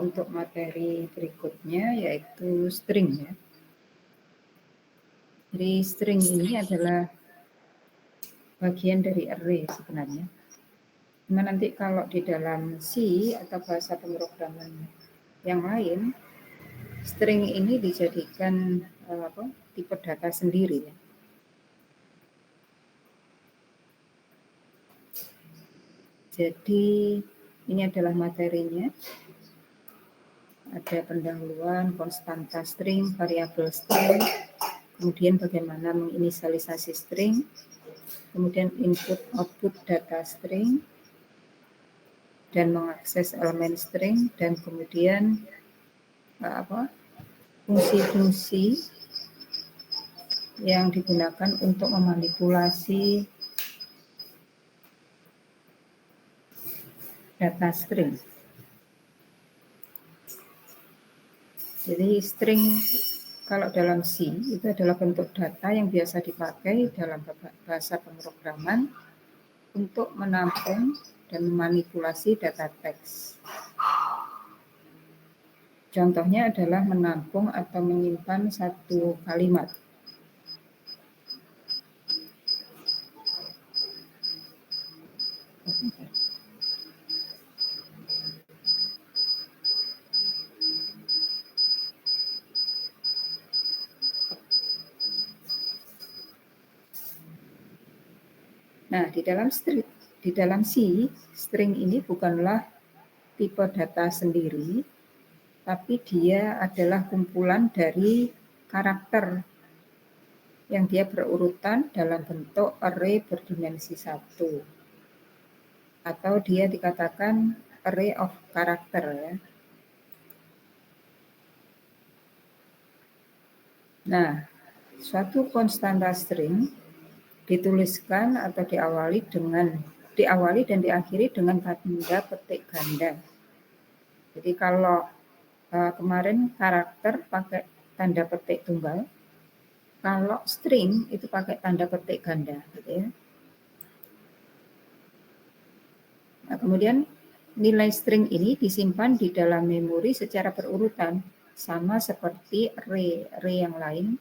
untuk materi berikutnya yaitu string ya. Jadi string ini adalah bagian dari array sebenarnya. Cuma nanti kalau di dalam C atau bahasa pemrograman yang lain, string ini dijadikan tipe data sendiri ya. Jadi ini adalah materinya. Ada pendahuluan, konstanta string, variabel string, kemudian bagaimana menginisialisasi string, kemudian input output data string, dan mengakses elemen string, dan kemudian fungsi-fungsi yang digunakan untuk memanipulasi data string. Jadi string kalau dalam C itu adalah bentuk data yang biasa dipakai dalam bahasa pemrograman untuk menampung dan memanipulasi data teks. Contohnya adalah menampung atau menyimpan satu kalimat. Nah, di dalam C, string ini bukanlah tipe data sendiri, tapi dia adalah kumpulan dari karakter yang dia berurutan dalam bentuk array berdimensi 1. Atau dia dikatakan array of character ya. Nah, suatu konstanta string dituliskan atau diawali dan diakhiri dengan tanda petik ganda. Jadi kalau kemarin karakter pakai tanda petik tunggal, kalau string itu pakai tanda petik ganda, gitu ya. Nah, kemudian nilai string ini disimpan di dalam memori secara berurutan, sama seperti array yang lain.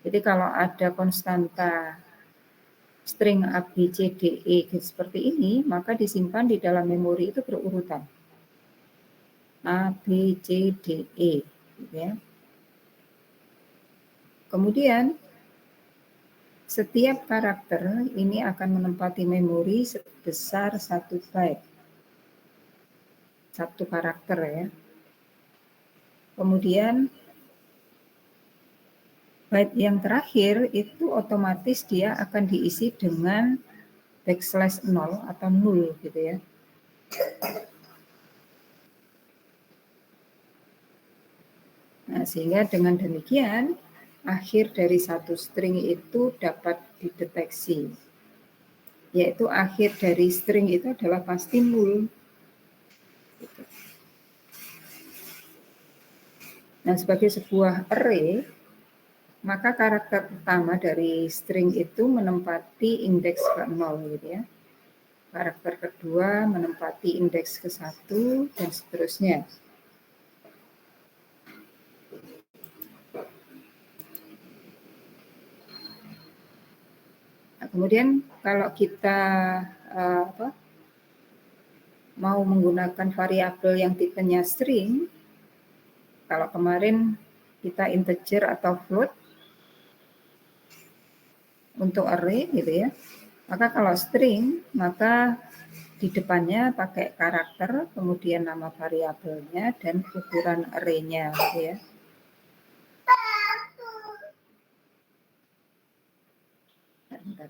Jadi kalau ada konstanta string A, B, C, D, E seperti ini, maka disimpan di dalam memori itu berurutan. A, B, C, D, E. Gitu ya. Kemudian, setiap karakter ini akan menempati memori sebesar 1 byte. 1 karakter ya. Kemudian, byte yang terakhir itu otomatis dia akan diisi dengan backslash 0 atau 0 gitu ya. Nah, sehingga dengan demikian akhir dari satu string itu dapat dideteksi. Yaitu akhir dari string itu adalah pasti 0. Gitu. Nah, sebagai sebuah array, maka karakter pertama dari string itu menempati indeks ke-0 gitu ya. Karakter kedua menempati indeks ke-1 dan seterusnya. Nah, kemudian kalau kita mau menggunakan variabel yang tipenya string, kalau kemarin kita integer atau float untuk array gitu ya, maka kalau string maka di depannya pakai karakter, kemudian nama variabelnya dan ukuran array-nya gitu ya. Sebentar.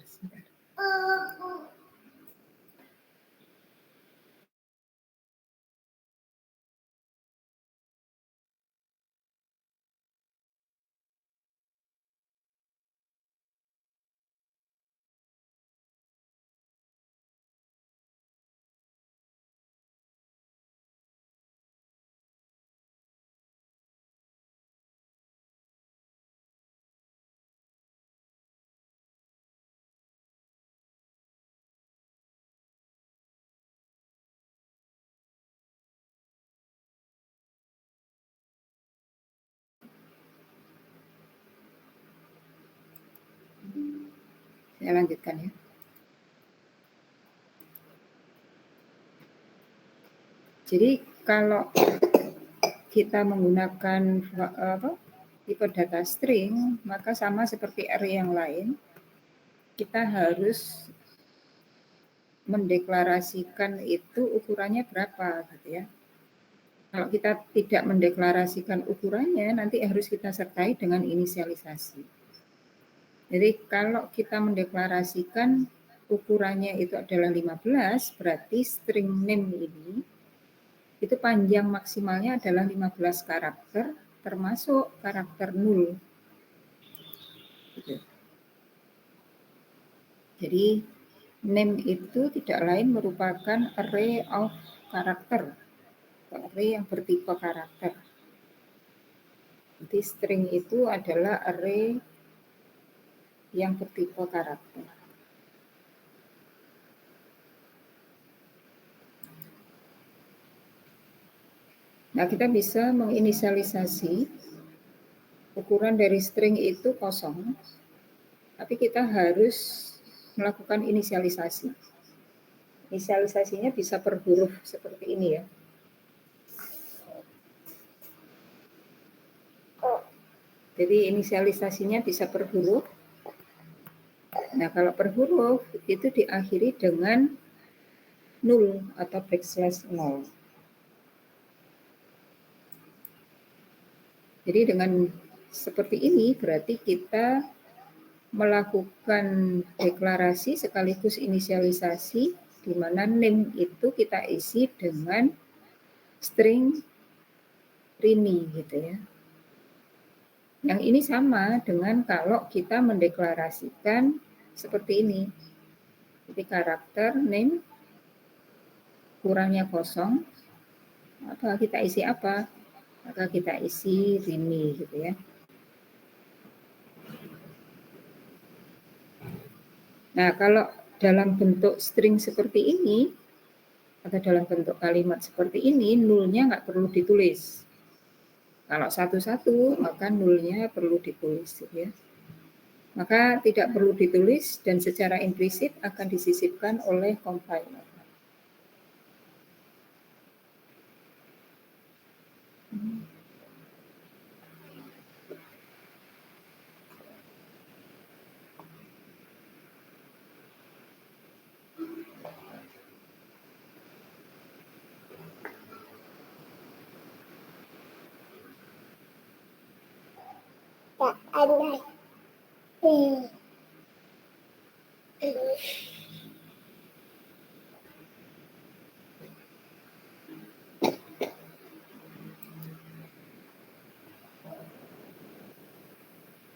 Saya lanjutkan ya. Jadi kalau kita menggunakan tipe data string, maka sama seperti array yang lain, kita harus mendeklarasikan itu ukurannya berapa gitu ya. Kalau kita tidak mendeklarasikan ukurannya, nanti harus kita sertai dengan inisialisasi. Jadi kalau kita mendeklarasikan ukurannya itu adalah 15, berarti string name ini itu panjang maksimalnya adalah 15 karakter, termasuk karakter null. Gitu. Jadi name itu tidak lain merupakan array of karakter, array yang bertipe karakter. Jadi string itu adalah array yang bertipe karakter. Nah, kita bisa menginisialisasi ukuran dari string itu kosong, tapi kita harus melakukan inisialisasi. Inisialisasinya bisa per huruf seperti ini ya. Jadi inisialisasinya bisa per huruf. Nah, kalau per huruf itu diakhiri dengan 0 atau backslash 0. Jadi dengan seperti ini berarti kita melakukan deklarasi sekaligus inisialisasi di mana name itu kita isi dengan string rini gitu ya. Yang ini sama dengan kalau kita mendeklarasikan seperti ini. Jadi karakter name kurangnya kosong, apa kita isi apa? Maka kita isi rini gitu ya. Nah, kalau dalam bentuk string seperti ini atau dalam bentuk kalimat seperti ini, nulnya nggak perlu ditulis. Kalau satu-satu, maka nulnya perlu ditulis ya. Maka tidak perlu ditulis dan secara implisit akan disisipkan oleh compiler.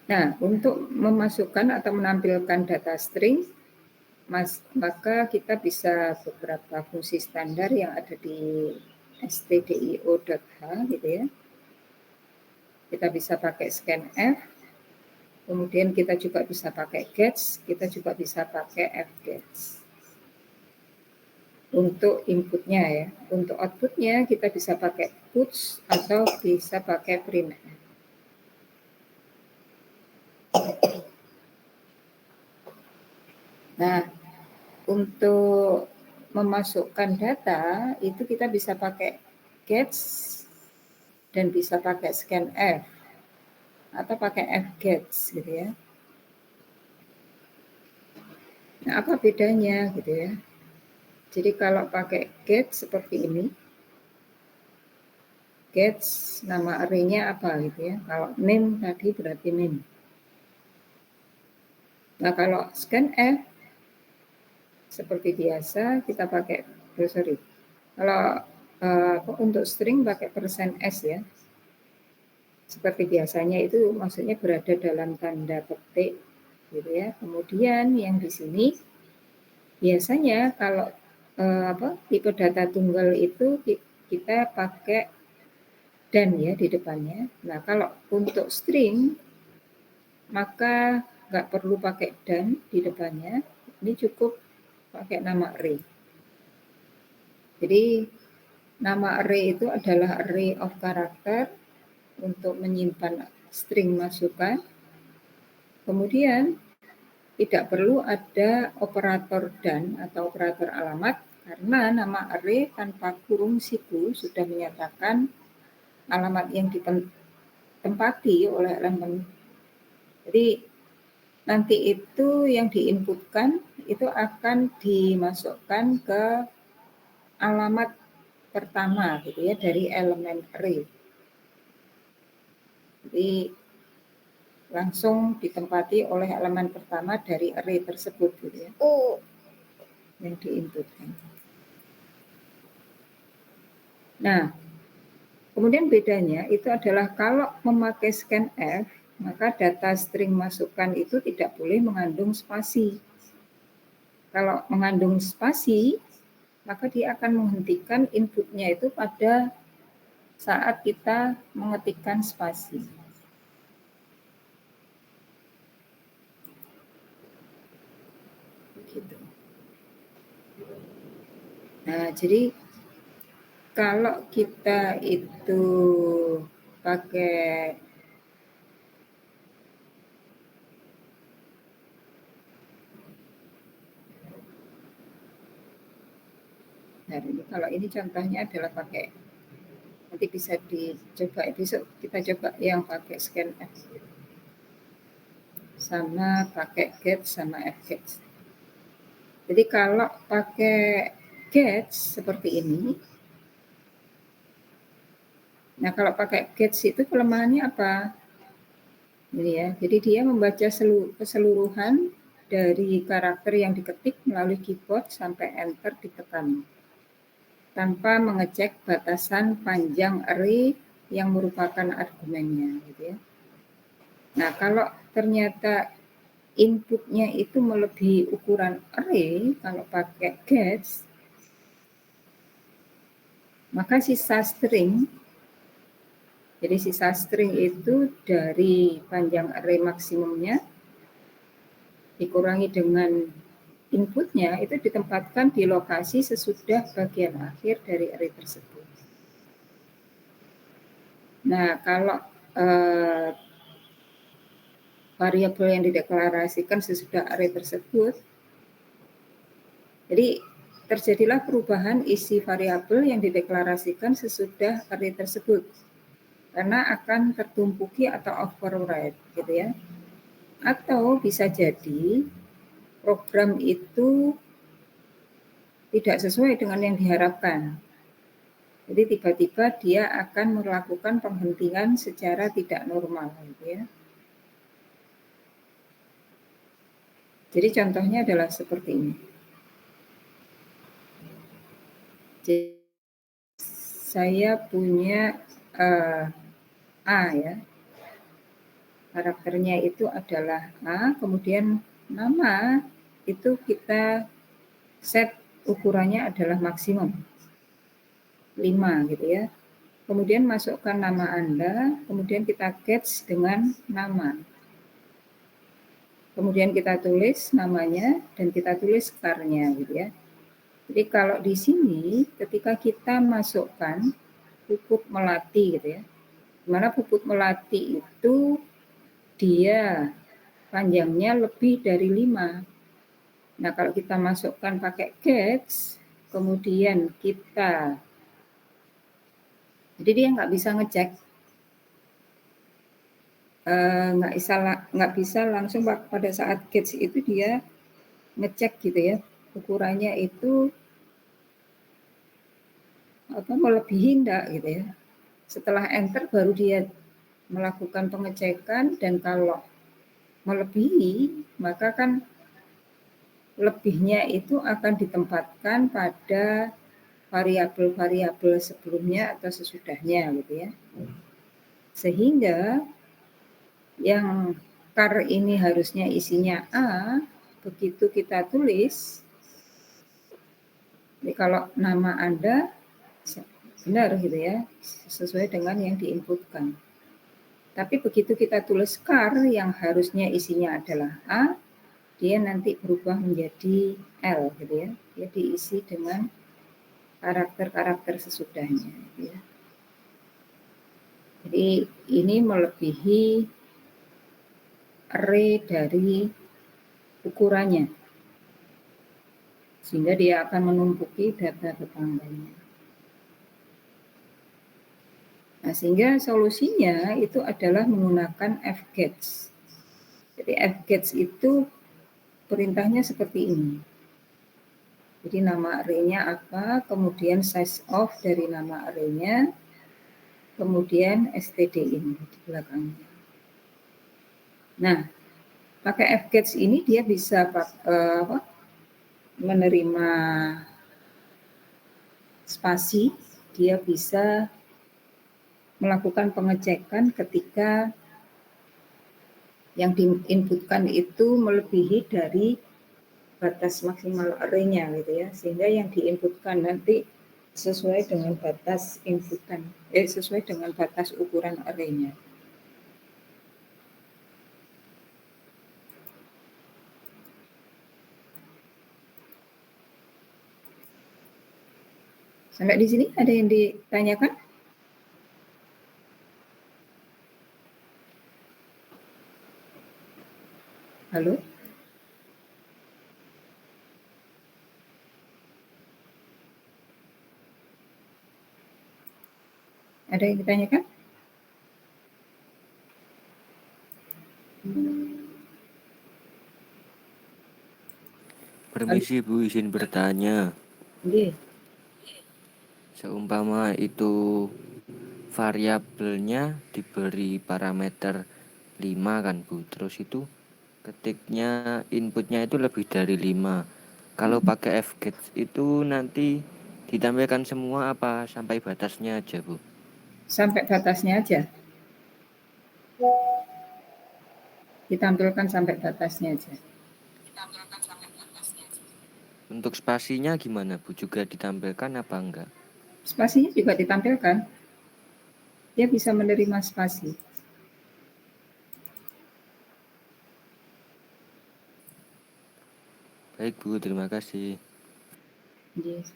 Nah, untuk memasukkan atau menampilkan data string, maka kita bisa beberapa fungsi standar yang ada di stdio.h gitu ya. Kita bisa pakai scanf, kemudian kita juga bisa pakai gets, kita juga bisa pakai fgets. Untuk inputnya ya, untuk outputnya kita bisa pakai puts atau bisa pakai printf. Nah, untuk memasukkan data itu kita bisa pakai gets dan bisa pakai scanf atau pakai fgets gitu ya. Nah, apa bedanya gitu ya? Jadi kalau pakai get seperti ini, gets nama array-nya apa gitu ya. Kalau name tadi berarti name. Nah, kalau scanf seperti biasa kita pakai kalau untuk string pakai %s ya. Seperti biasanya itu maksudnya berada dalam tanda petik gitu ya. Kemudian yang di sini biasanya kalau tipe data tunggal itu kita pakai dan ya di depannya. Nah, kalau untuk string maka nggak perlu pakai dan di depannya. Ini cukup pakai nama array. Jadi nama array itu adalah array of character untuk menyimpan string masukan. Kemudian tidak perlu ada operator dan atau operator alamat karena nama array tanpa kurung siku sudah menyatakan alamat yang ditempati oleh elemen. Jadi nanti itu yang diinputkan itu akan dimasukkan ke alamat pertama gitu ya dari elemen array. Jadi langsung ditempati oleh elemen pertama dari array tersebut gitu ya. Yang diinputkan. Nah, kemudian bedanya itu adalah kalau memakai scanf, maka data string masukan itu tidak boleh mengandung spasi. Kalau mengandung spasi, maka dia akan menghentikan inputnya itu pada saat kita mengetikkan spasi. Begitu. Nah, jadi kalau kita itu pakai nah ini kalau ini contohnya adalah pakai, nanti bisa dicoba besok kita coba yang pakai scanf sama pakai get sama fget. Jadi kalau pakai get seperti ini, nah kalau pakai get itu kelemahannya apa? Ini ya, jadi dia membaca keseluruhan dari karakter yang diketik melalui keyboard sampai enter ditekan tanpa mengecek batasan panjang array yang merupakan argumennya gitu ya. Nah, kalau ternyata inputnya itu melebihi ukuran array kalau pakai gets, maka sisa string, jadi sisa string itu dari panjang array maksimumnya dikurangi dengan inputnya itu ditempatkan di lokasi sesudah bagian akhir dari array tersebut. Nah, kalau variabel yang dideklarasikan sesudah array tersebut, jadi terjadilah perubahan isi variabel yang dideklarasikan sesudah array tersebut karena akan tertumpuki atau override gitu ya. Atau bisa jadi program itu tidak sesuai dengan yang diharapkan. Jadi tiba-tiba dia akan melakukan penghentian secara tidak normal gitu ya. Jadi contohnya adalah seperti ini. Jadi saya punya A ya. Karakternya itu adalah A, kemudian nama itu kita set ukurannya adalah maksimum 5 gitu ya. Kemudian masukkan nama Anda, kemudian kita catch dengan nama. Kemudian kita tulis namanya dan kita tulis star-nya gitu ya. Jadi kalau di sini ketika kita masukkan puput melati gitu ya. Dimana puput melati itu dia panjangnya lebih dari 5. Nah, kalau kita masukkan pakai gets, kemudian kita, jadi dia nggak bisa ngecek, nggak bisa langsung pada saat gets itu dia ngecek gitu ya, ukurannya itu melebihi enggak gitu ya. Setelah enter baru dia melakukan pengecekan dan kalau melebihi maka kan lebihnya itu akan ditempatkan pada variabel-variabel sebelumnya atau sesudahnya gitu ya. Sehingga yang char ini harusnya isinya A, begitu kita tulis, jadi kalau nama Anda benar gitu ya, sesuai dengan yang diinputkan. Tapi begitu kita tulis char yang harusnya isinya adalah A, dia nanti berubah menjadi L gitu ya. Dia diisi dengan karakter-karakter sesudahnya gitu ya. Jadi ini melebihi array dari ukurannya, sehingga dia akan menumpuki data tetangganya. Nah, sehingga solusinya itu adalah menggunakan fgets. Jadi fgets itu perintahnya seperti ini. Jadi nama array-nya apa, kemudian size of dari nama array-nya, kemudian std ini di belakangnya. Nah, pakai fgets ini dia bisa menerima spasi, dia bisa melakukan pengecekan ketika yang diinputkan itu melebihi dari batas maksimal array-nya gitu ya, sehingga yang diinputkan nanti sesuai dengan batas inputan, sesuai dengan batas ukuran array-nya. Sampai di sini ada yang ditanyakan? Halo? Ada yang ditanyakan? Permisi Bu, izin bertanya. Oke. Seumpama itu variabelnya diberi parameter 5 kan Bu, terus itu ketiknya inputnya itu lebih dari 5. Kalau pakai fgets itu nanti ditampilkan semua apa sampai batasnya aja Bu? Sampai batasnya aja. Ditampilkan sampai batasnya aja. Untuk spasinya gimana Bu? Juga ditampilkan apa enggak? Spasinya juga ditampilkan. Dia bisa menerima spasi. Baik Bu, terima kasih. Yes.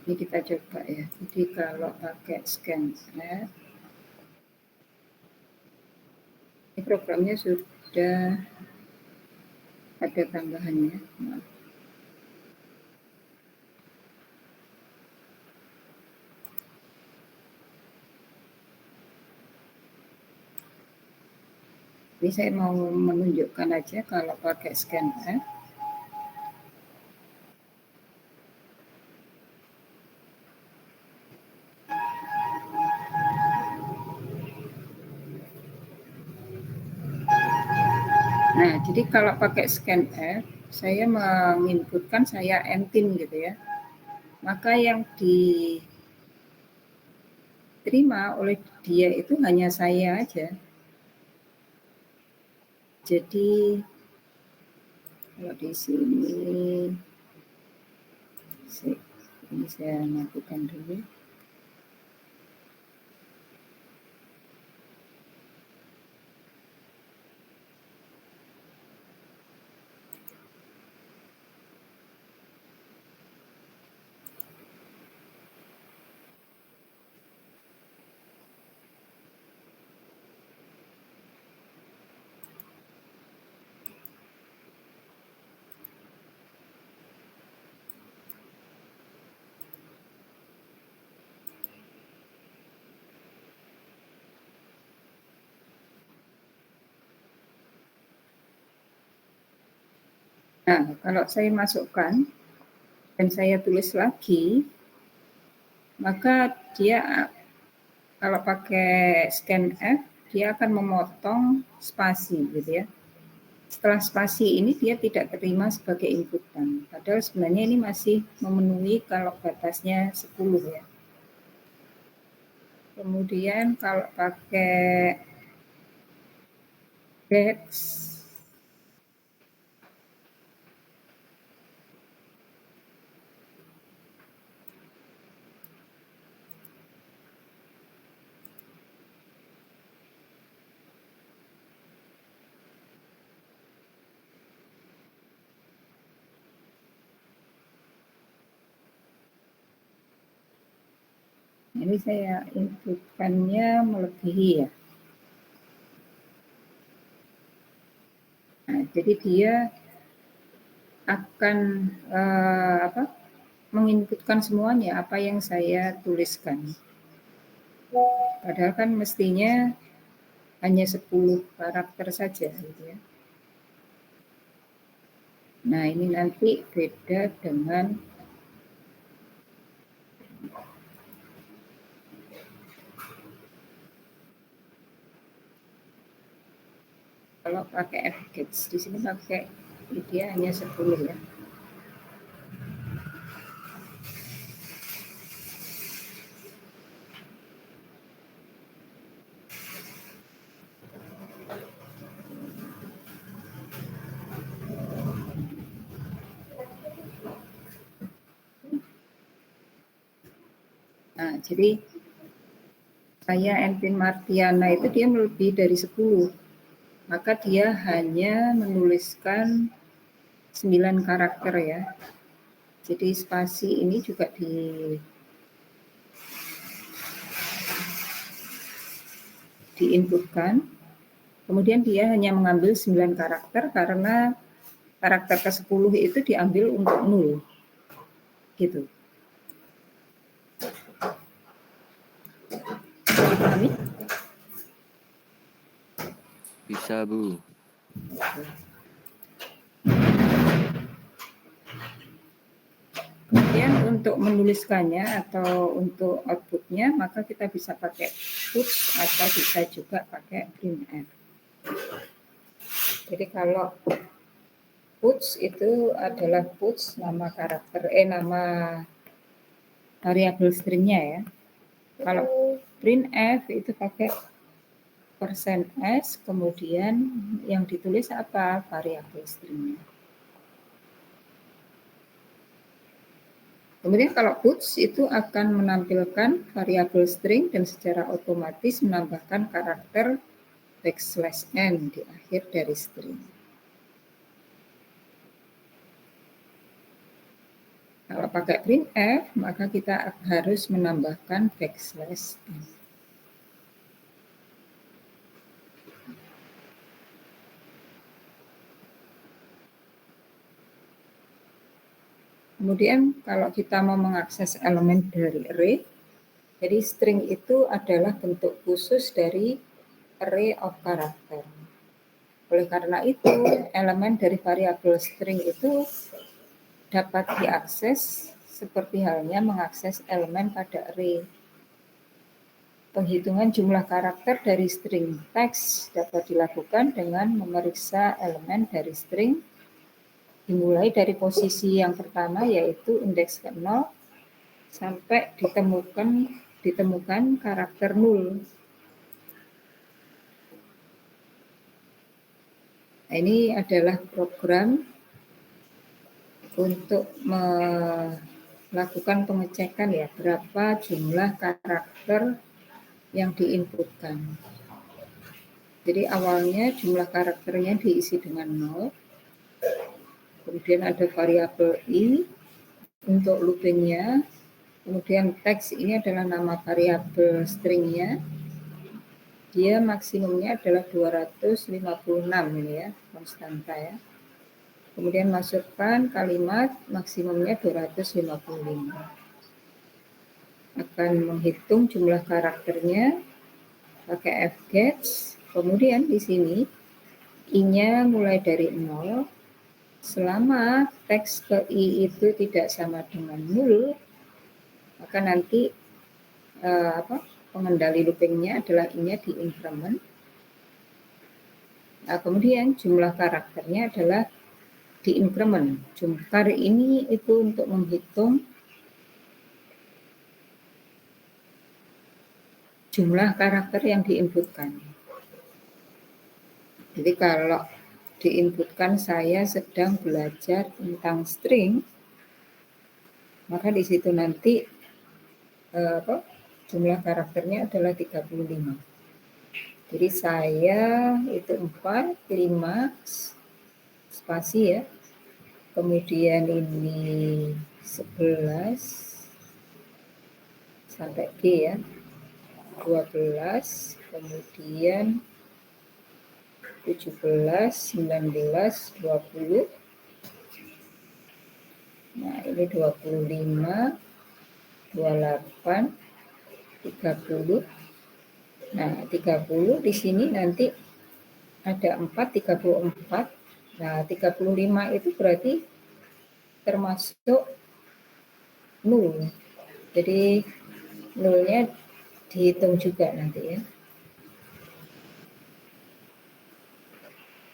Ini kita coba ya. Jadi kalau pakai scanf, ini programnya sudah ada tambahannya. Maaf. Ini saya mau menunjukkan aja kalau pakai scanf. Nah, jadi kalau pakai scanf, saya menginputkan saya entin gitu ya. Maka yang diterima oleh dia itu hanya saya aja. Jadi kalau di sini ini saya matikan dulu. Nah, kalau saya masukkan dan saya tulis lagi, maka dia kalau pakai scanf, dia akan memotong spasi gitu ya. Setelah spasi ini dia tidak terima sebagai inputan. Padahal sebenarnya ini masih memenuhi kalau batasnya 10 ya. Kemudian kalau pakai batch, ini saya inputkannya melebihi ya. Nah, jadi dia akan menginputkan semuanya apa yang saya tuliskan. Padahal kan mestinya hanya 10 karakter saja gitu ya. Nah, ini nanti beda dengan kalau pakai fgets. Di sini pakai dia hanya 10 ya. Nah, jadi saya Envin Martiana itu dia lebih dari 10. Maka dia hanya menuliskan 9 karakter ya. Jadi spasi ini juga diinputkan. Kemudian dia hanya mengambil 9 karakter karena karakter ke-10 itu diambil untuk 0. Gitu. Dipahami? Bisa, Bu. Kemudian untuk menuliskannya atau untuk outputnya, maka kita bisa pakai puts atau bisa juga pakai printf. Jadi kalau puts itu adalah puts nama karakter, nama variabel stringnya ya. Kalau printf itu pakai %s, kemudian yang ditulis apa? Variabel stringnya. Kemudian kalau puts itu akan menampilkan variabel string dan secara otomatis menambahkan karakter \n di akhir dari string. Kalau pakai printf, maka kita harus menambahkan \n. Kemudian kalau kita mau mengakses elemen dari array, jadi string itu adalah bentuk khusus dari array of character. Oleh karena itu, elemen dari variabel string itu dapat diakses seperti halnya mengakses elemen pada array. Penghitungan jumlah karakter dari string teks dapat dilakukan dengan memeriksa elemen dari string dimulai dari posisi yang pertama yaitu indeks ke-0 sampai ditemukan karakter 0. Nah, ini adalah program untuk melakukan pengecekan ya berapa jumlah karakter yang diinputkan. Jadi awalnya jumlah karakternya diisi dengan 0. Kemudian ada variabel i untuk loopingnya. Kemudian teks ini adalah nama variabel stringnya. Dia maksimumnya adalah 256 ini ya, konstanta ya. Kemudian masukkan kalimat maksimumnya 255. Akan menghitung jumlah karakternya pakai fgets. Kemudian di sini i-nya mulai dari 0 selama teks ke I itu tidak sama dengan 0, maka nanti pengendali loopingnya adalah I-nya di increment. Nah, kemudian jumlah karakternya adalah di increment. Jumlah ini itu untuk menghitung jumlah karakter yang diinputkan. Jadi kalau diinputkan saya sedang belajar tentang string, maka di situ nanti jumlah karakternya adalah 35. Jadi saya itu 4, 5, spasi ya. Kemudian ini 11 sampai G ya. 12, kemudian 17, 19, 20. Nah, ini 25, 28, 30. Nah, 30 di sini nanti ada 4, 34. Nah, 35 itu berarti termasuk 0. Jadi 0-nya dihitung juga nanti ya.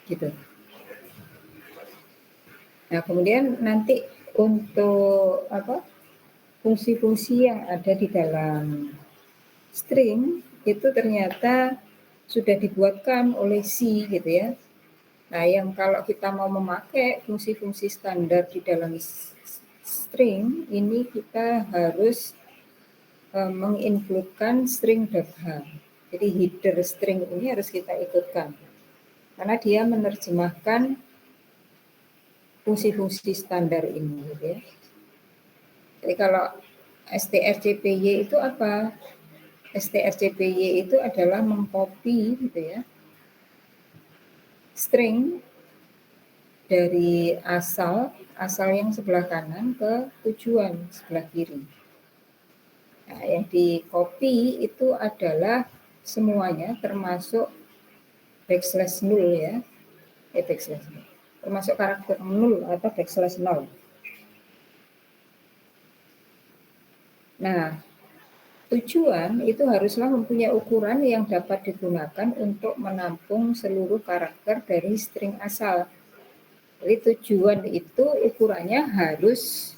Gitu. Nah, kemudian nanti untuk fungsi-fungsi yang ada di dalam string itu ternyata sudah dibuatkan oleh C gitu ya. Nah, yang kalau kita mau memakai fungsi-fungsi standar di dalam string, ini kita harus mengincludekan string.h. Jadi header string ini harus kita ikutkan. Karena dia menerjemahkan fungsi-fungsi standar ini gitu ya. Jadi kalau strcpy itu apa? strcpy itu adalah mengcopy gitu ya, string dari asal yang sebelah kanan ke tujuan sebelah kiri. Nah, yang di copy itu adalah semuanya termasuk backslash 0 ya. Backslash 0. Termasuk karakter 0 atau backslash 0. Nah, tujuan itu haruslah mempunyai ukuran yang dapat digunakan untuk menampung seluruh karakter dari string asal. Jadi tujuan itu ukurannya harus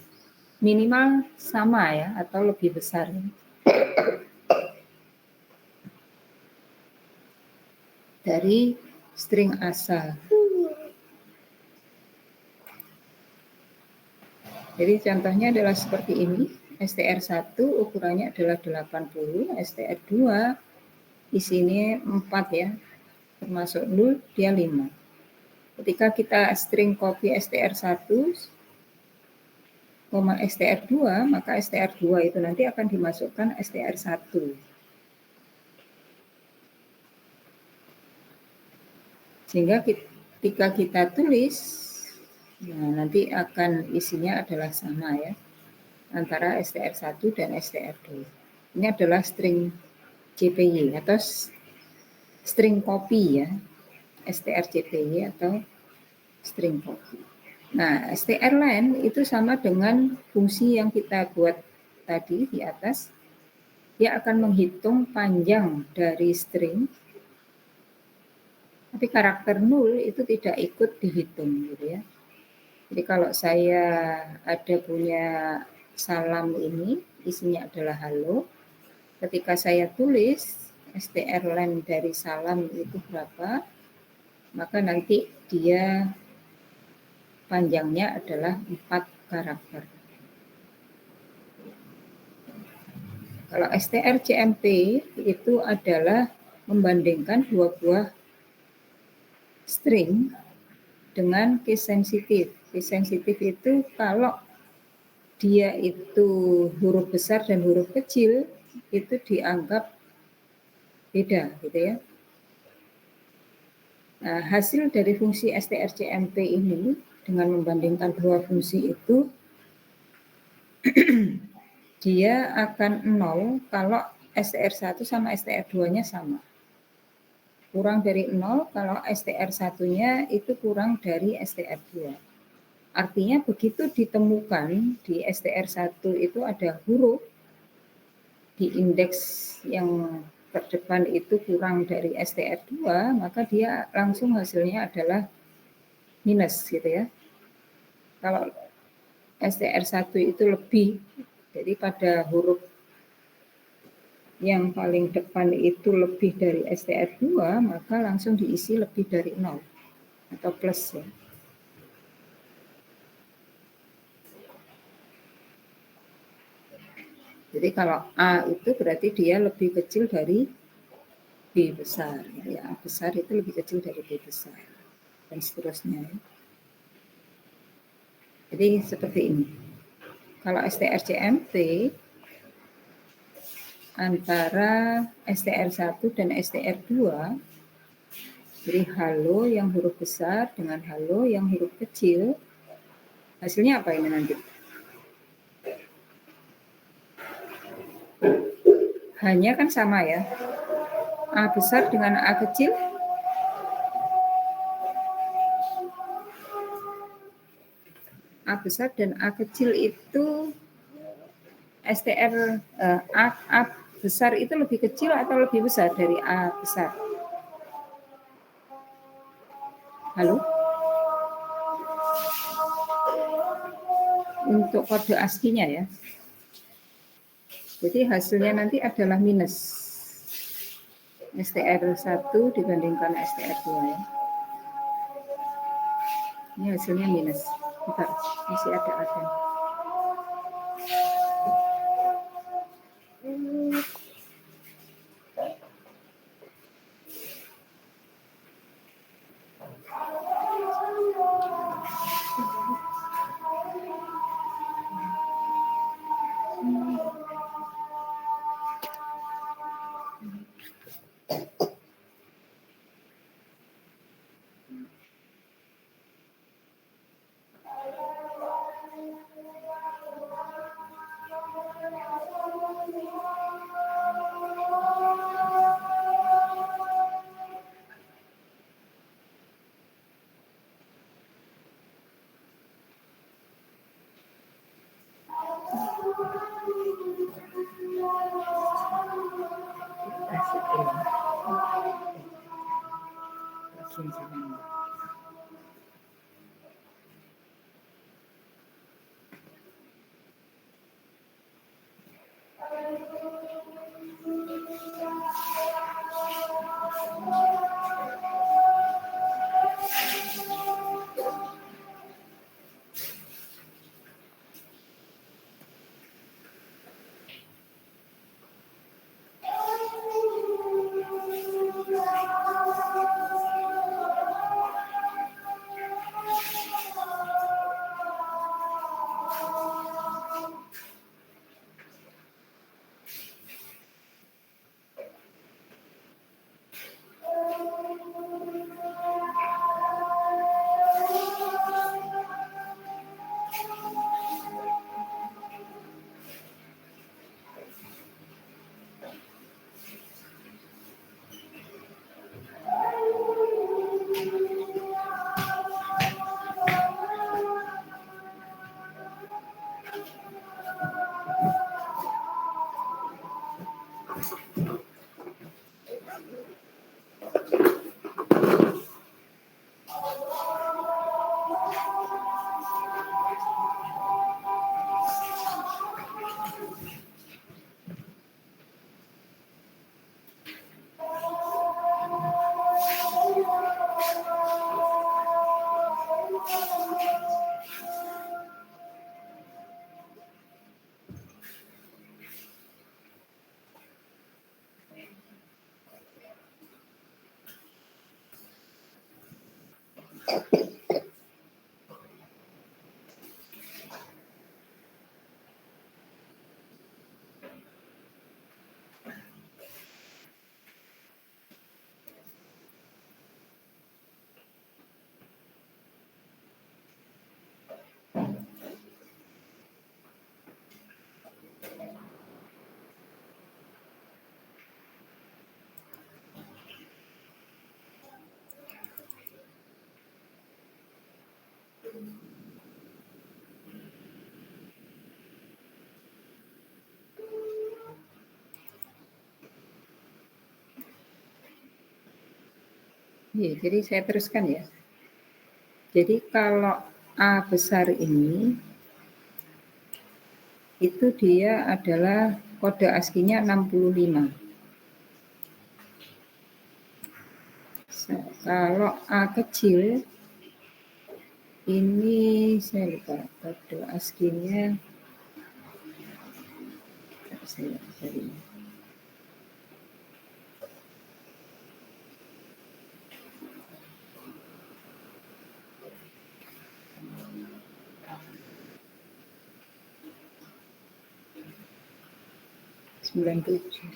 minimal sama ya, atau lebih besar. Dari string asal. Jadi contohnya adalah seperti ini. str1 ukurannya adalah 80, str2 di sini 4 ya. Termasuk 0 dia 5. Ketika kita string copy str1 str2, maka str2 itu nanti akan dimasukkan str1. Sehingga ketika kita tulis, nah nanti akan isinya adalah sama ya, antara str1 dan str2. Ini adalah string CPY atau string copy ya, strcpy atau string copy. Nah, strlen itu sama dengan fungsi yang kita buat tadi di atas. Dia akan menghitung panjang dari string, tapi karakter 0 itu tidak ikut dihitung gitu ya. Jadi kalau saya ada punya salam ini, isinya adalah halo. Ketika saya tulis strlen dari salam itu berapa, maka nanti dia panjangnya adalah 4 karakter. Kalau strcmp itu adalah membandingkan dua buah string dengan case sensitif. Case sensitif itu kalau dia itu huruf besar dan huruf kecil itu dianggap beda gitu ya. Nah, hasil dari fungsi strcmp ini dengan membandingkan dua fungsi itu dia akan 0 kalau str1 sama str2-nya sama. Kurang dari 0 kalau str1-nya itu kurang dari str2. Artinya begitu ditemukan di STR1 itu ada huruf di indeks yang terdepan itu kurang dari STR2, maka dia langsung hasilnya adalah minus gitu ya. Kalau STR1 itu lebih, jadi pada huruf yang paling depan itu lebih dari STR2, maka langsung diisi lebih dari 0 atau plus ya. Jadi kalau A itu berarti dia lebih kecil dari B besar. Ya, A besar itu lebih kecil dari B besar. Dan seterusnya. Jadi seperti ini. Kalau STRCMT antara STR1 dan STR2, jadi halo yang huruf besar dengan halo yang huruf kecil, hasilnya apa ini nanti? Hanya kan sama ya. A besar dengan A kecil, A besar dan A kecil itu STR A besar itu lebih kecil atau lebih besar dari A besar? Halo? Untuk kode ASCII-nya ya. Jadi hasilnya nanti adalah minus. STR1 dibandingkan STR2 ya. Ini hasilnya minus. Bentar, masih ada aden. Iya, jadi saya teruskan ya. Jadi kalau A besar ini, itu dia adalah kode ASCII-nya 65. Kalau A kecil, ini saya lupa kode ASCII-nya. Saya cari. Sembilan tujuh.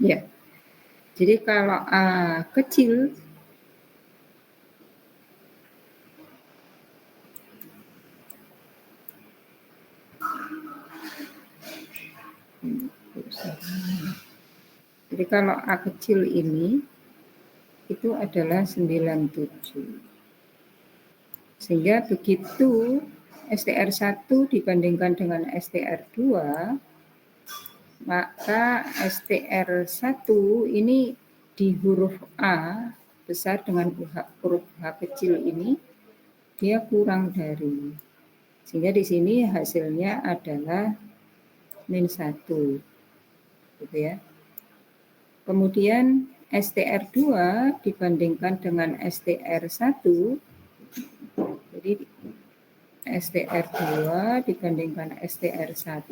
Ya, jadi kalau A kecil, jadi kalau A kecil ini itu adalah 97. Sehingga begitu STR1 dibandingkan dengan STR2, maka STR1 ini di huruf A besar dengan huruf H kecil ini dia kurang dari. Sehingga di sini hasilnya adalah -1. Gitu ya. Kemudian STR2 dibandingkan dengan STR1, jadi STR2 dibandingkan STR1,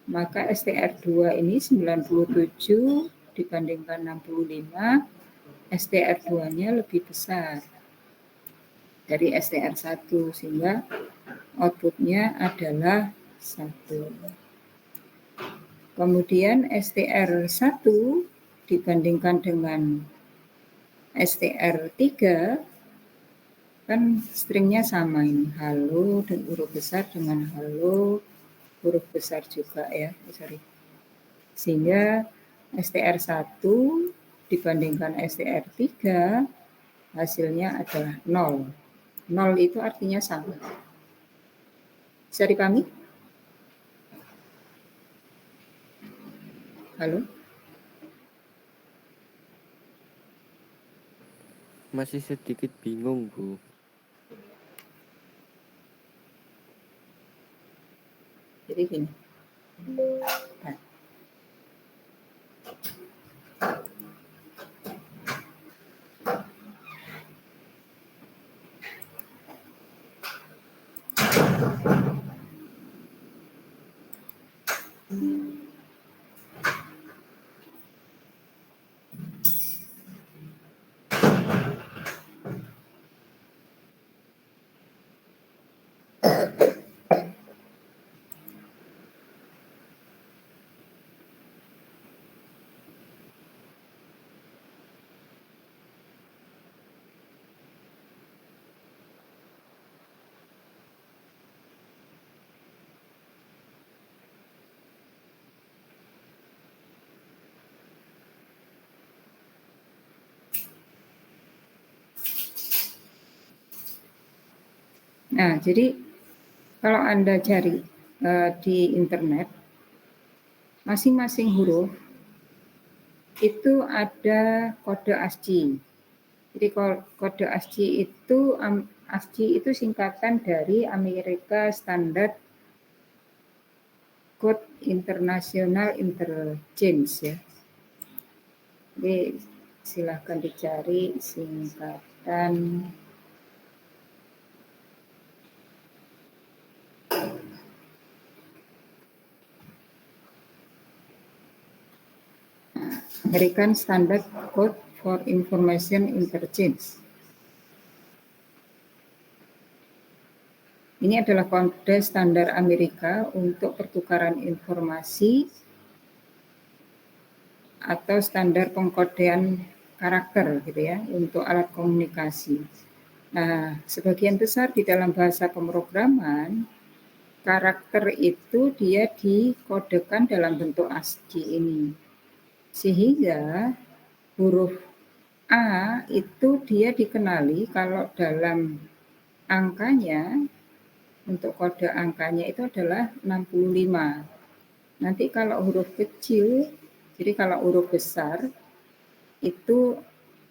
maka STR2 ini 97 dibandingkan 65, STR2-nya lebih besar dari STR1, sehingga outputnya adalah 1. Kemudian STR1 dibandingkan dengan STR3, kan stringnya sama ini, halo dan huruf besar dengan halo, huruf besar juga ya, sorry. Sehingga STR1 dibandingkan STR3 hasilnya adalah 0. 0 itu artinya sama. Bisa dipahami? Halo? Masih sedikit bingung, Bu. Jadi gini. Nah. Nah, jadi kalau Anda cari di internet, masing-masing huruf itu ada kode ASCII. Jadi kode ASCII itu singkatan dari Amerika Standard Code International Interchange ya. Jadi silahkan dicari singkatan American Standard Code for Information Interchange. Ini adalah kode standar Amerika untuk pertukaran informasi atau standar pengkodean karakter gitu ya untuk alat komunikasi. Nah, sebagian besar di dalam bahasa pemrograman karakter itu dia dikodekan dalam bentuk ASCII ini. Sehingga huruf A itu dia dikenali kalau dalam angkanya, untuk kode angkanya itu adalah 65. Nanti kalau huruf kecil, jadi kalau huruf besar, itu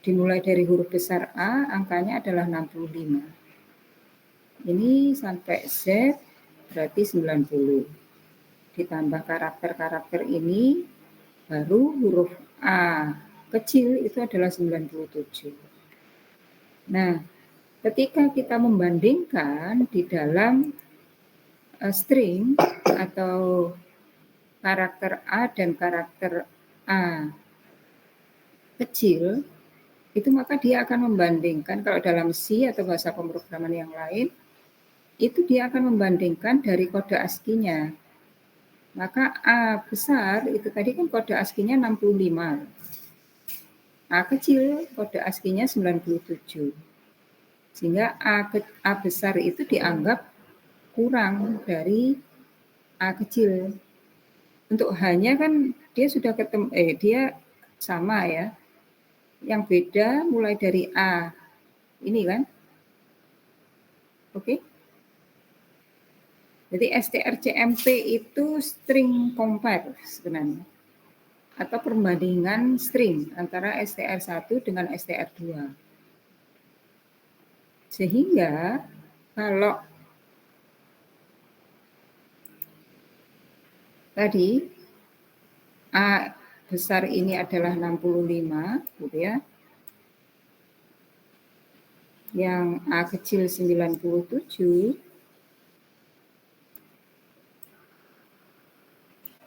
dimulai dari huruf besar A, angkanya adalah 65. Ini sampai Z, berarti 90. Ditambah karakter-karakter ini, baru huruf A kecil itu adalah 97. Nah, ketika kita membandingkan di dalam string atau karakter A dan karakter A kecil, itu maka dia akan membandingkan, kalau dalam C atau bahasa pemrograman yang lain, itu dia akan membandingkan dari kode ASCII-nya. Maka A besar itu tadi kan kode ASCII-nya 65. A kecil kode ASCII-nya 97. Sehingga A besar itu dianggap kurang dari A kecil. Untuk H-nya kan dia sudah ketemu, dia sama ya. Yang beda mulai dari A. Ini kan. Oke. Jadi strcmp itu string compare sebenarnya. Atau perbandingan string antara str1 dengan str2. Sehingga kalau tadi A besar ini adalah 65 gitu ya. Yang A kecil 97.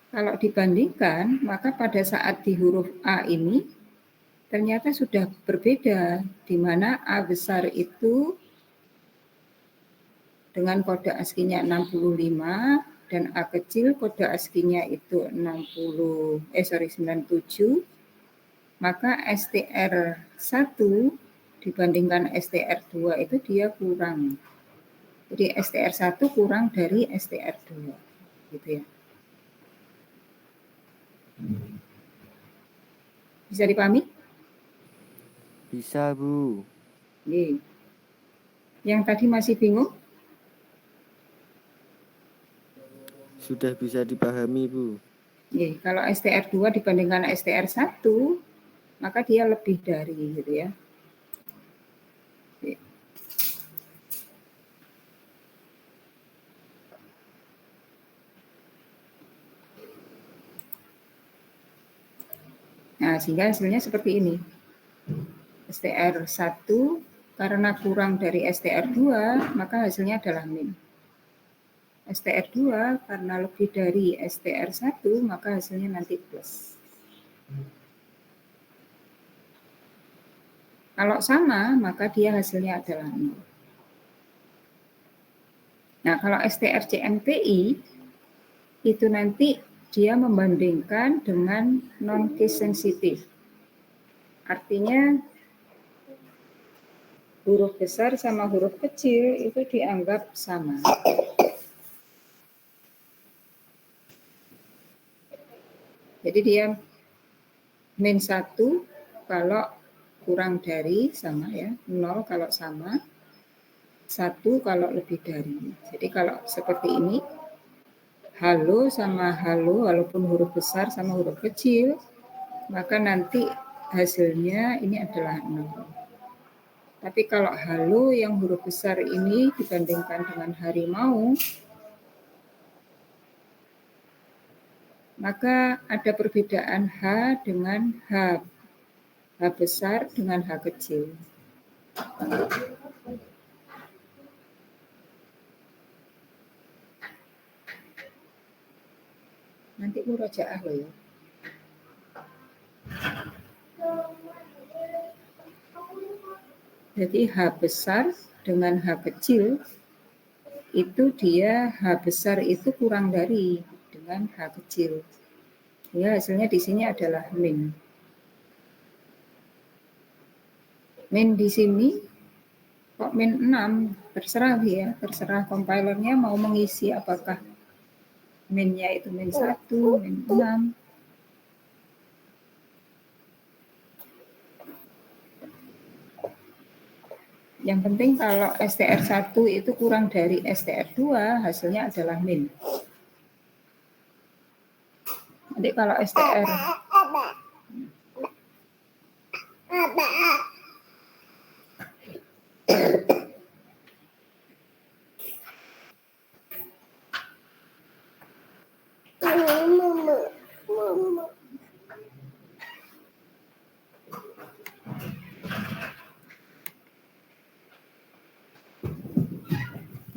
Kalau dibandingkan, maka pada saat di huruf A ini ternyata sudah berbeda, di mana A besar itu dengan kode ASCII-nya 65 dan A kecil kode ASCII-nya itu 97, maka STR1 dibandingkan STR2 itu dia kurang. Jadi STR1 kurang dari STR2 gitu ya. Bisa dipahami? Bisa, Bu. Nih. Yang tadi masih bingung? Sudah bisa dipahami, Bu. Kalau STR2 dibandingkan STR1, maka dia lebih dari gitu ya. Nah, sehingga hasilnya seperti ini. STR1 karena kurang dari STR2, maka hasilnya adalah min. STR2 karena lebih dari STR1, maka hasilnya nanti plus. Kalau sama, maka dia hasilnya adalah 0. Nah, kalau strcmpi, itu nanti dia membandingkan dengan non-case sensitif. Artinya, huruf besar sama huruf kecil itu dianggap sama. Jadi dia min 1 kalau kurang dari sama ya, 0 kalau sama, 1 kalau lebih dari. Jadi kalau seperti ini, halo sama halo, walaupun huruf besar sama huruf kecil, maka nanti hasilnya ini adalah 0. Tapi kalau halo yang huruf besar ini dibandingkan dengan harimau, maka ada perbedaan H dengan H. H besar dengan H kecil. Nanti murojaah loh ya. Jadi H besar dengan H kecil itu dia H besar itu kurang dari dengan H kecil. Ya, hasilnya di sini adalah min. Min di sini kok min 6, terserah ya, terserah compilernya mau mengisi apakah minnya itu min 1, min 6. Yang penting kalau STR1 itu kurang dari STR2, hasilnya adalah min. Nanti kalau STR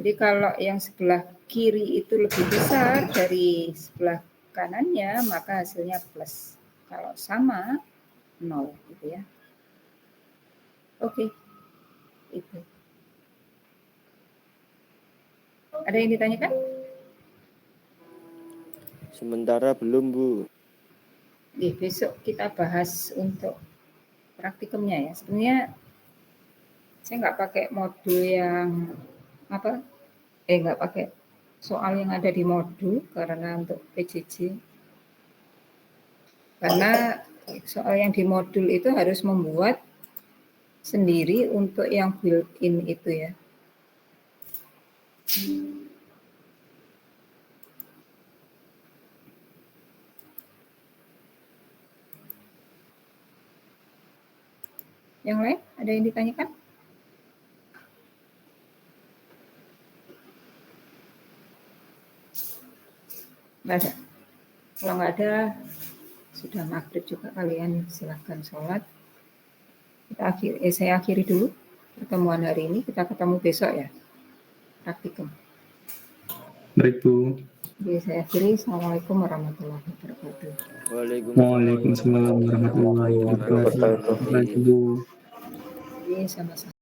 Jadi kalau yang sebelah kiri itu lebih besar dari sebelah kanannya, maka hasilnya plus. Kalau sama, 0 gitu ya. Oke, itu. Ada yang ditanyakan? Sementara belum, Bu. Besok kita bahas untuk praktikumnya ya. Sebenarnya saya nggak pakai modul yang nggak pakai soal yang ada di modul karena untuk PJJ. Karena soal yang di modul itu harus membuat sendiri untuk yang built-in itu ya. Yang lain ada yang ditanyakan? Nggak ada. Kalau nggak ada, sudah maghrib juga, kalian silahkan sholat. Saya akhiri dulu pertemuan hari ini. Kita ketemu besok ya, praktikum. Baik, Bu. Jadi saya akhiri. Assalamualaikum warahmatullahi wabarakatuh. Waalaikumsalam warahmatullahi wabarakatuh. Baik, Bu. Jadi sama-sama.